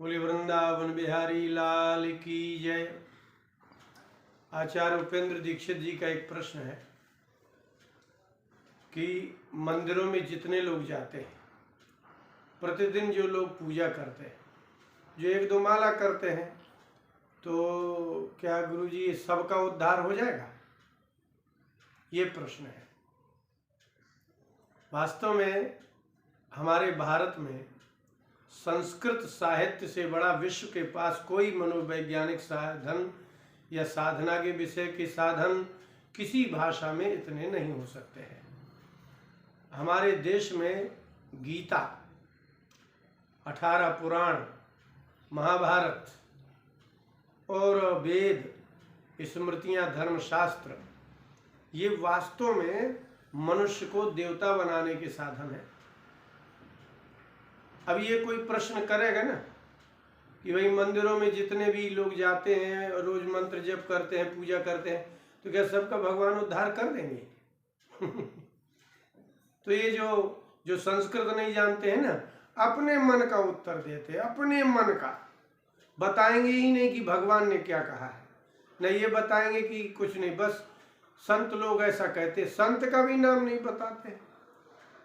बोले वृंदावन बिहारी लाल की जय। आचार्य उपेंद्र दीक्षित जी का एक प्रश्न है कि मंदिरों में जितने लोग जाते हैं, प्रतिदिन जो लोग पूजा करते हैं, जो एक दो माला करते हैं, तो क्या गुरुजी सबका उद्धार हो जाएगा? ये प्रश्न है। वास्तव में हमारे भारत में संस्कृत साहित्य से बड़ा विश्व के पास कोई मनोवैज्ञानिक साधन या साधना के विषय के साधन किसी भाषा में इतने नहीं हो सकते हैं। हमारे देश में गीता, 18 पुराण, महाभारत और वेद, स्मृतियाँ, धर्मशास्त्र, ये वास्तव में मनुष्य को देवता बनाने के साधन है। अब ये कोई प्रश्न करेगा ना कि भाई मंदिरों में जितने भी लोग जाते हैं, रोज मंत्र जप करते हैं, पूजा करते हैं, तो क्या सबका भगवान उद्धार कर देंगे? तो ये जो संस्कृत नहीं जानते हैं ना, अपने मन का उत्तर देते हैं, अपने मन का बताएंगे ही नहीं कि भगवान ने क्या कहा है, न ये बताएंगे कि कुछ नहीं, बस संत लोग ऐसा कहते, संत का भी नाम नहीं बताते।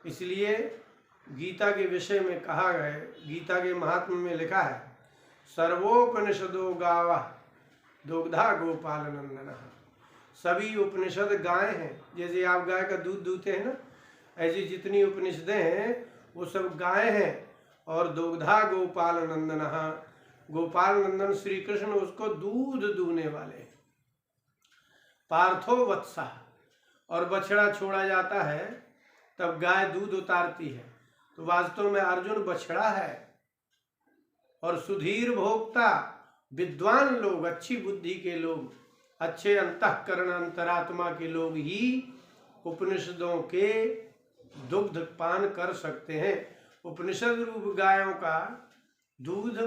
इसलिए गीता के विषय में कहा गया, गीता के महात्म्य में लिखा है, सर्वोपनिषदो गावा दुग्धा गोपाल नंदन। सभी उपनिषद गाय हैं। जैसे आप गाय का दूध दूहते हैं ना, ऐसी जितनी उपनिषदें हैं वो सब गाय हैं। और दुग्धा गोपाल नंदन, गोपाल नंदन श्री कृष्ण उसको दूध दूहने वाले हैं। पार्थो वत्सा, और बछड़ा छोड़ा जाता है तब गाय दूध उतारती है, तो वास्तव में अर्जुन बछड़ा है। और सुधीर भोक्ता, विद्वान लोग, अच्छी बुद्धि के लोग, अच्छे अंतःकरण अंतरात्मा के लोग ही उपनिषदों के दुग्ध पान कर सकते हैं। उपनिषद रूप गायों का दूध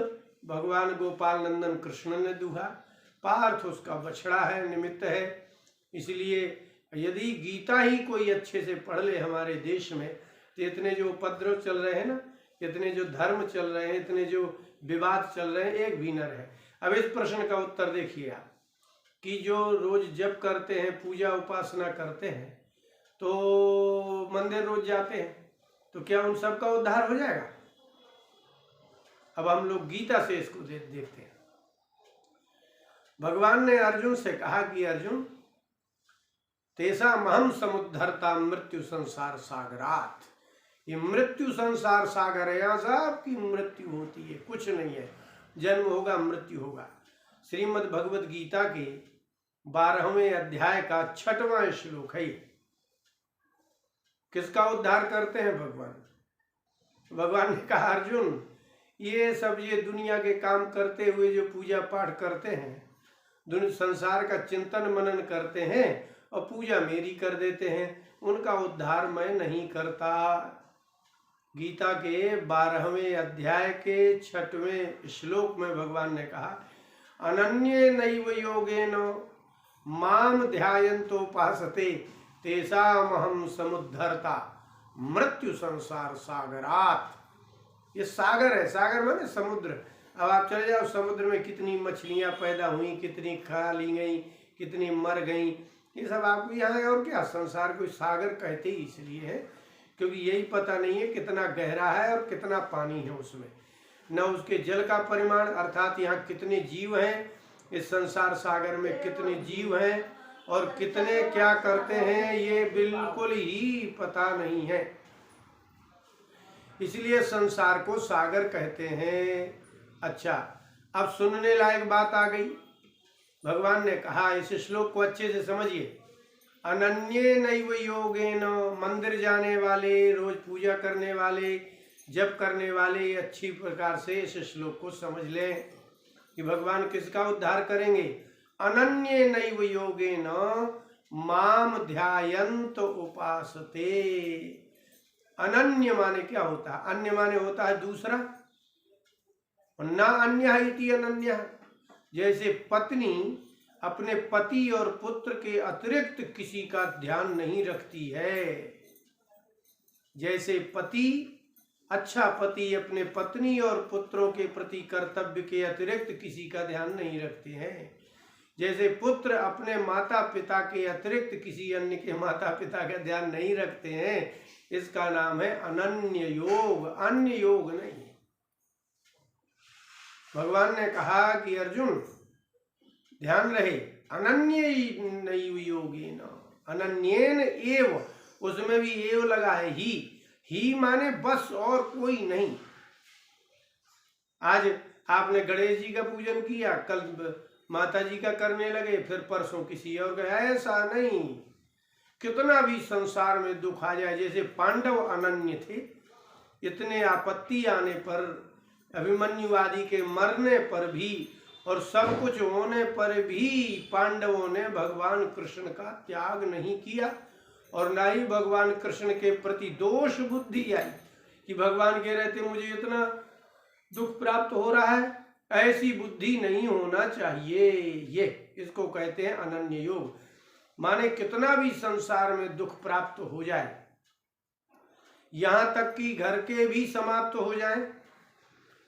भगवान गोपाल नंदन कृष्ण ने दूहा, पार्थ उसका बछड़ा है, निमित्त है। इसलिए यदि गीता ही कोई अच्छे से पढ़ ले हमारे देश में, तो इतने जो उपद्रव चल रहे हैं ना, इतने जो धर्म चल रहे हैं, इतने जो विवाद चल रहे हैं, एक भी न रहे। अब इस प्रश्न का उत्तर देखिए आप कि जो रोज जप करते हैं, पूजा उपासना करते हैं, तो मंदिर रोज जाते हैं, तो क्या उन सब का उद्धार हो जाएगा? अब हम लोग गीता से इसको देखते हैं। भगवान ने अर्जुन से कहा कि अर्जुन, तेसा महम समुद्धरता मृत्यु संसार सागरात। ये मृत्यु संसार सागर है, यहाँ सबकी मृत्यु होती है, कुछ नहीं है, जन्म होगा, मृत्यु होगा। श्रीमद् भगवद गीता के 12वें अध्याय का 6वां श्लोक है। किसका उद्धार करते हैं भगवान? भगवान ने कहा, अर्जुन, ये सब ये दुनिया के काम करते हुए जो पूजा पाठ करते हैं, दुनिया संसार का चिंतन मनन करते हैं और पूजा मेरी कर देते हैं, उनका उद्धार मैं नहीं करता। गीता के 12वें अध्याय के 6वें श्लोक में भगवान ने कहा, अनन्ये नैव योगेन माम ध्यायन्तोपासते तेषामहं समुद्धरता मृत्यु संसार सागरात। ये सागर है, सागर माने समुद्र। अब आप चले जाओ, समुद्र में कितनी मछलियां पैदा हुई, कितनी खा ली गई, कितनी मर गई, ये सब आपको यहाँ है। और क्या, संसार को सागर कहते ही इसलिए है क्योंकि यही पता नहीं है कितना गहरा है और कितना पानी है उसमें, न उसके जल का परिमाण, अर्थात यहाँ कितने जीव हैं, इस संसार सागर में कितने जीव हैं और कितने क्या करते हैं, ये बिल्कुल ही पता नहीं है। इसलिए संसार को सागर कहते हैं। अच्छा, अब सुनने लायक बात आ गई। भगवान ने कहा, इस श्लोक को अच्छे से समझिए, अनन्ये नैव योगेन, मंदिर जाने वाले, रोज पूजा करने वाले, जप करने वाले अच्छी प्रकार से इस श्लोक को समझ लें कि भगवान किसका उद्धार करेंगे। अनन्ये नैव योगेन माम ध्यायन्त उपासते। अनन्य माने क्या होता है? अन्य माने होता है दूसरा, ना अन्य इति अनन्य। जैसे पत्नी अपने पति और पुत्र के अतिरिक्त किसी का ध्यान नहीं रखती है, जैसे पति अच्छा पति अपने पत्नी और पुत्रों के प्रति कर्तव्य के अतिरिक्त किसी का ध्यान नहीं रखते हैं, जैसे पुत्र अपने माता पिता के अतिरिक्त किसी अन्य के माता पिता का ध्यान नहीं रखते हैं, इसका नाम है अनन्य योग, अन्य योग नहीं। भगवान ने कहा कि अर्जुन ध्यान रहे, अनन्य नैव योगेन, अनन्येन एव, उसमें भी एव लगा है, ही माने बस और कोई नहीं। आज आपने गणेश जी का पूजन किया, कल माता जी का करने लगे, फिर परसों किसी और का, ऐसा नहीं। कितना भी संसार में दुख आ जाए, जैसे पांडव अनन्य थे, इतने आपत्ति आने पर, अभिमन्यु आदि के मरने पर भी और सब कुछ होने पर भी पांडवों ने भगवान कृष्ण का त्याग नहीं किया, और ना ही भगवान कृष्ण के प्रति दोष बुद्धि आई कि भगवान के रहते मुझे इतना दुख प्राप्त हो रहा है, ऐसी बुद्धि नहीं होना चाहिए। ये इसको कहते हैं अनन्य योग। माने कितना भी संसार में दुख प्राप्त हो जाए, यहाँ तक कि घर के भी समाप्त हो जाए,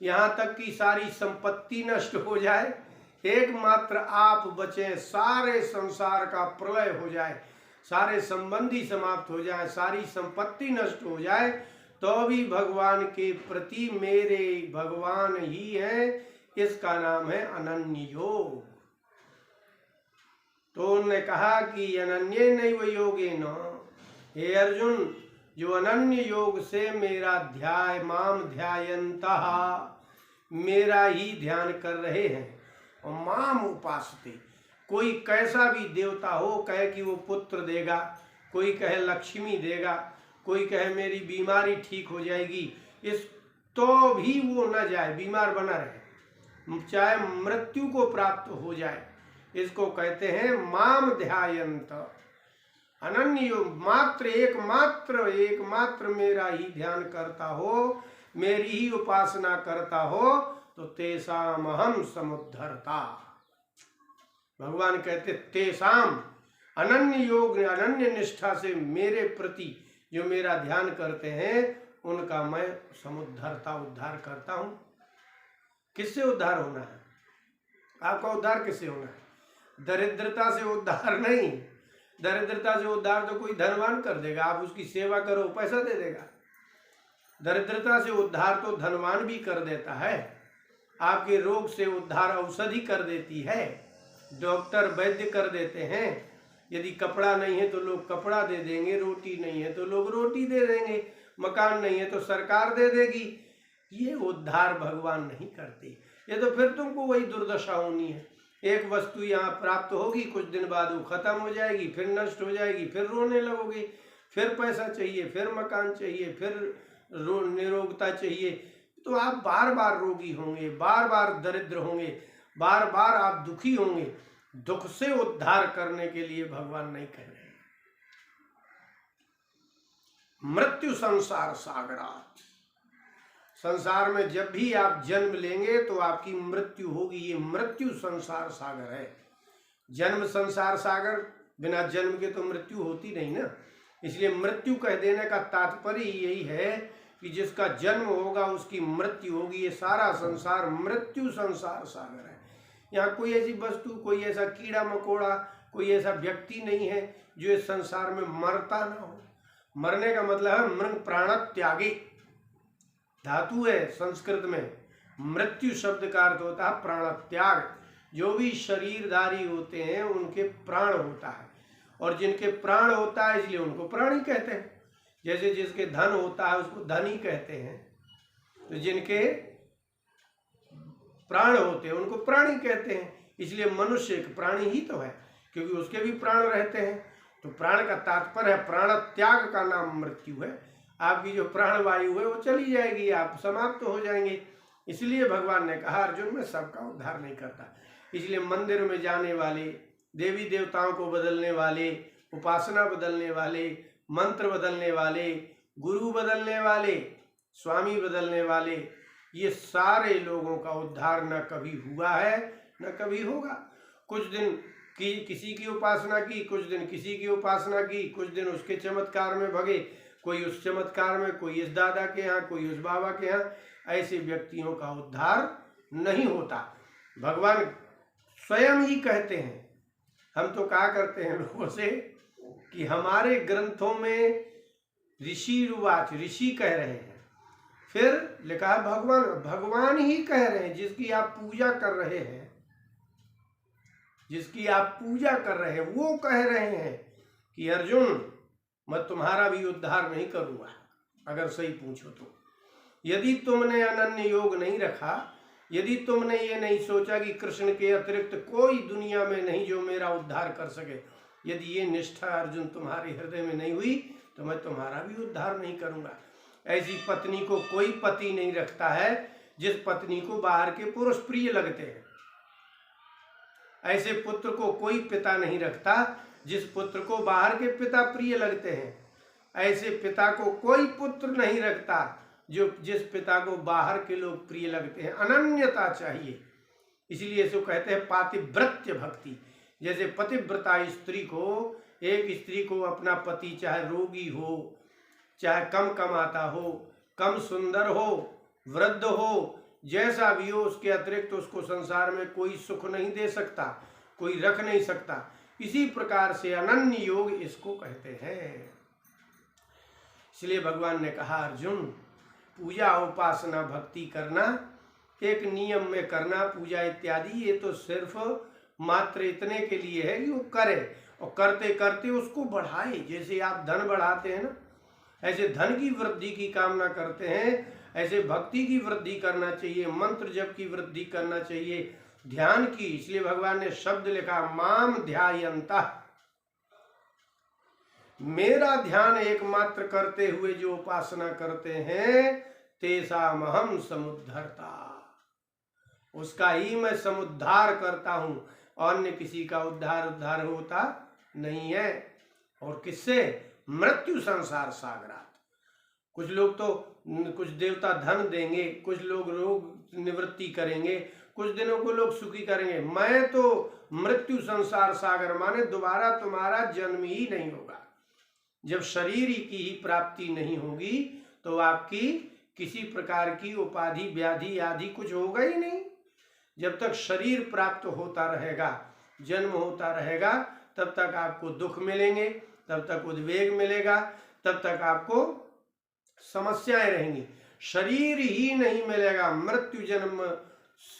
यहाँ तक कि सारी संपत्ति नष्ट हो जाए, एकमात्र आप बचे, सारे संसार का प्रलय हो जाए, सारे संबंधी समाप्त हो जाए, सारी संपत्ति नष्ट हो जाए, तो भी भगवान के प्रति मेरे भगवान ही हैं, इसका नाम है अनन्य योग। तो उन्होंने कहा कि अनन्य नैव योगेन, हे अर्जुन, जो अनन्य योग से मेरा ध्याय माम ध्यायन्तः, मेरा ही ध्यान कर रहे हैं, और माम उपासते, कोई कैसा भी देवता हो, कहे कि वो पुत्र देगा, कोई कहे लक्ष्मी देगा, कोई कहे मेरी बीमारी ठीक हो जाएगी, इस तो भी वो न जाए, बीमार बना रहे, चाहे मृत्यु को प्राप्त हो जाए, इसको कहते हैं माम ध्यायन्त। अनन्य योग, मात्र एकमात्र मेरा ही ध्यान करता हो, मेरी ही उपासना करता हो, तो तेषाम अहम समुद्धरता। भगवान कहते तेषाम, अनन्य योग अनन्य निष्ठा से मेरे प्रति जो मेरा ध्यान करते हैं, उनका मैं समुद्धरता, उद्धार करता हूं। किससे उद्धार होना है? आपका उद्धार किससे होना है? दरिद्रता से उद्धार नहीं। दरिद्रता से उद्धार तो कोई धनवान कर देगा, आप उसकी सेवा करो, पैसा दे देगा। दरिद्रता से उद्धार तो धनवान भी कर देता है। आपके रोग से उद्धार औषधि कर देती है, डॉक्टर वैद्य कर देते हैं। यदि कपड़ा नहीं है तो लोग कपड़ा दे देंगे, रोटी नहीं है तो लोग रोटी दे देंगे, मकान नहीं है तो सरकार दे देगी। ये उद्धार भगवान नहीं करते। ये तो फिर तुमको वही दुर्दशा होनी है। एक वस्तु यहाँ प्राप्त होगी, कुछ दिन बाद वो खत्म हो जाएगी, फिर नष्ट हो जाएगी, फिर रोने लगोगे, फिर पैसा चाहिए, फिर मकान चाहिए, फिर निरोगता चाहिए, तो आप बार बार रोगी होंगे, बार बार दरिद्र होंगे, बार बार आप दुखी होंगे। दुख से उद्धार करने के लिए भगवान नहीं कह रहे। मृत्यु संसार सागरात, संसार में जब भी आप जन्म लेंगे तो आपकी मृत्यु होगी। ये मृत्यु संसार सागर है। जन्म संसार सागर, बिना जन्म के तो मृत्यु होती नहीं ना। इसलिए मृत्यु कह देने का तात्पर्य यही है कि जिसका जन्म होगा उसकी मृत्यु होगी। ये सारा संसार मृत्यु संसार सागर है। यहाँ कोई ऐसी वस्तु, कोई ऐसा कीड़ा मकोड़ा, कोई ऐसा व्यक्ति नहीं है जो इस संसार में मरता ना हो। मरने का मतलब है मृग प्राण त्यागी, धातु है संस्कृत में। मृत्यु शब्द का अर्थ होता है प्राण त्याग। जो भी शरीरधारी होते हैं उनके प्राण होता है, और जिनके प्राण होता है इसलिए उनको प्राणी कहते हैं। जैसे जिसके धन होता है उसको धनी कहते हैं, तो जिनके प्राण होते हैं उनको प्राणी कहते हैं। इसलिए मनुष्य एक प्राणी ही तो है, क्योंकि उसके भी प्राण रहते हैं। तो प्राण का तात्पर्य है प्राण त्याग का नाम मृत्यु है। आपकी जो प्राण वायु है वो चली जाएगी, आप समाप्त हो जाएंगे। इसलिए भगवान ने कहा अर्जुन मैं सबका उद्धार नहीं करता। इसलिए मंदिर में जाने वाले, देवी देवताओं को बदलने वाले, उपासना बदलने वाले, मंत्र बदलने वाले, गुरु बदलने वाले, स्वामी बदलने वाले, ये सारे लोगों का उद्धार न कभी हुआ है न कभी होगा। कुछ दिन किसी की उपासना की, कुछ दिन किसी की उपासना की, कुछ दिन उसके चमत्कार में भगे, कोई उस चमत्कार में, कोई इस दादा के यहाँ, कोई उस बाबा के यहाँ, ऐसे व्यक्तियों का उद्धार नहीं होता। भगवान स्वयं ही कहते हैं। हम तो कहा करते हैं लोगों से कि हमारे ग्रंथों में ऋषि रुवाच, ऋषि कह रहे हैं, फिर लिखा है भगवान, भगवान ही कह रहे हैं। जिसकी आप पूजा कर रहे हैं, जिसकी आप पूजा कर रहे हैं, वो कह रहे हैं कि अर्जुन मैं तुम्हारा भी उद्धार नहीं करूंगा अगर सही पूछो तो। यदि तुमने अनन्य योग नहीं रखा, यदि तुमने ये नहीं सोचा कि कृष्ण के अतिरिक्त कोई दुनिया में नहीं जो मेरा उद्धार कर सके, यदि ये निष्ठा अर्जुन तुम्हारे हृदय में नहीं हुई तो मैं तुम्हारा भी उद्धार नहीं करूंगा। ऐसी पत्नी को कोई पति नहीं रखता है जिस पत्नी को बाहर के पुरुष प्रिय लगते हैं। ऐसे पुत्र को कोई पिता नहीं रखता जिस पुत्र को बाहर के पिता प्रिय लगते हैं। ऐसे पिता को कोई पुत्र नहीं रखता जिस पिता को बाहर के लोग प्रिय लगते हैं। अनन्यता चाहिए। इसलिए इसको कहते हैं पातिव्रत्य भक्ति। जैसे पतिव्रता स्त्री को, एक स्त्री को अपना पति चाहे रोगी हो, चाहे कम कमाता हो, कम सुंदर हो, वृद्ध हो, जैसा भी हो, उसके अतिरिक्त उसको संसार में कोई सुख नहीं दे सकता, कोई रख नहीं सकता। इसी प्रकार से अनन्य योग इसको कहते हैं। इसलिए भगवान ने कहा अर्जुन, पूजा उपासना भक्ति करना एक नियम में करना, पूजा इत्यादि, ये तो सिर्फ मात्र इतने के लिए है कि वो करे और करते करते उसको बढ़ाए। जैसे आप धन बढ़ाते हैं ना, ऐसे धन की वृद्धि की कामना करते हैं, ऐसे भक्ति की वृद्धि करना चाहिए, मंत्र जप की वृद्धि करना चाहिए, ध्यान की। इसलिए भगवान ने शब्द लिखा माम ध्यायन्तः, मेरा ध्यान एकमात्र करते हुए जो उपासना करते हैं, तेषाम अहम समुद्धरता, उसका ही मैं समुद्धार करता हूं। अन्य किसी का उद्धार होता नहीं है। और किससे? मृत्यु संसार सागरात। कुछ लोग तो, कुछ देवता धन देंगे, कुछ लोग रोग निवृत्ति करेंगे, कुछ दिनों को लोग सुखी करेंगे। मैं तो मृत्यु संसार सागर, माने दोबारा तुम्हारा जन्म ही नहीं होगा। जब शरीर की ही प्राप्ति नहीं होगी तो आपकी किसी प्रकार की उपाधि व्याधि आदि कुछ होगा ही नहीं। जब तक शरीर प्राप्त होता रहेगा, जन्म होता रहेगा, तब तक आपको दुख मिलेंगे, तब तक उद्वेग मिलेगा, तब तक आपको समस्याएं रहेंगी। शरीर ही नहीं मिलेगा, मृत्यु जन्म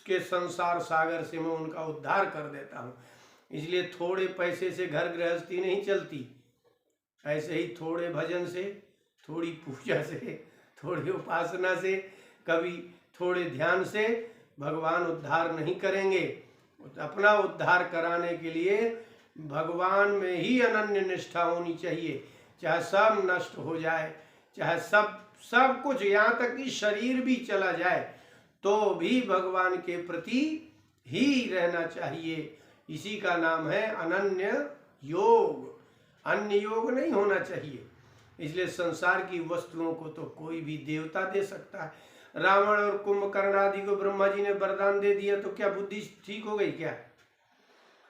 के संसार सागर से मैं उनका उद्धार कर देता हूँ। इसलिए थोड़े पैसे से घर गृहस्थी नहीं चलती। ऐसे ही थोड़े भजन से, थोड़ी पूजा से, थोड़ी उपासना से, कभी थोड़े ध्यान से भगवान उद्धार नहीं करेंगे। अपना उद्धार कराने के लिए भगवान में ही अनन्य निष्ठा होनी चाहिए। चाहे सब नष्ट हो जाए, चाहे सब कुछ, यहाँ तक कि शरीर भी चला जाए, तो भी भगवान के प्रति ही रहना चाहिए। इसी का नाम है अनन्य योग। अन्य योग नहीं होना चाहिए। इसलिए संसार की वस्तुओं को तो कोई भी देवता दे सकता है। रावण और कुंभकर्ण आदि को ब्रह्मा जी ने वरदान दे दिया तो क्या बुद्धि ठीक हो गई क्या?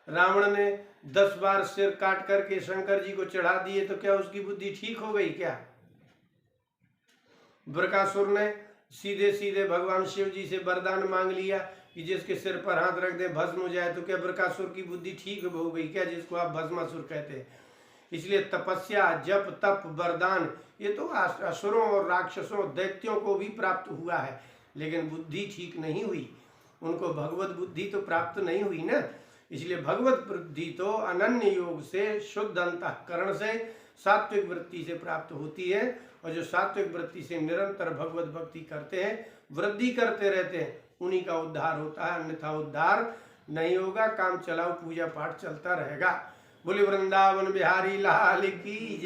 रावण ने 10 बार सिर काट करके शंकर जी को चढ़ा दिए तो क्या उसकी बुद्धि ठीक हो गई क्या? बृकासुर ने सीधे सीधे भगवान शिव जी से वरदान मांग लिया कि जिसके सिर पर हाथ रख दे भस्म हो जाए, तो क्या बृकासुर की बुद्धि ठीक हो गई क्या, जिसको आप भस्मासुर कहते हैं? इसलिए तपस्या, जप, तप, वरदान, ये तो असुरों और राक्षसों, दैत्यों को भी प्राप्त हुआ है, लेकिन बुद्धि ठीक नहीं हुई। उनको भगवत बुद्धि तो प्राप्त नहीं हुई ना। इसलिए भगवत बुद्धि तो अनन्य योग से, शुद्ध अंतःकरण से, सात्विक वृत्ति से प्राप्त होती है। और जो सात्विक वृत्ति से निरंतर भगवत भक्ति करते हैं, वृद्धि करते रहते हैं, उन्हीं का उद्धार होता है। अन्यथा उद्धार नहीं होगा। काम चलाओ, पूजा पाठ चलता रहेगा। बोले वृंदावन बिहारी लाल की।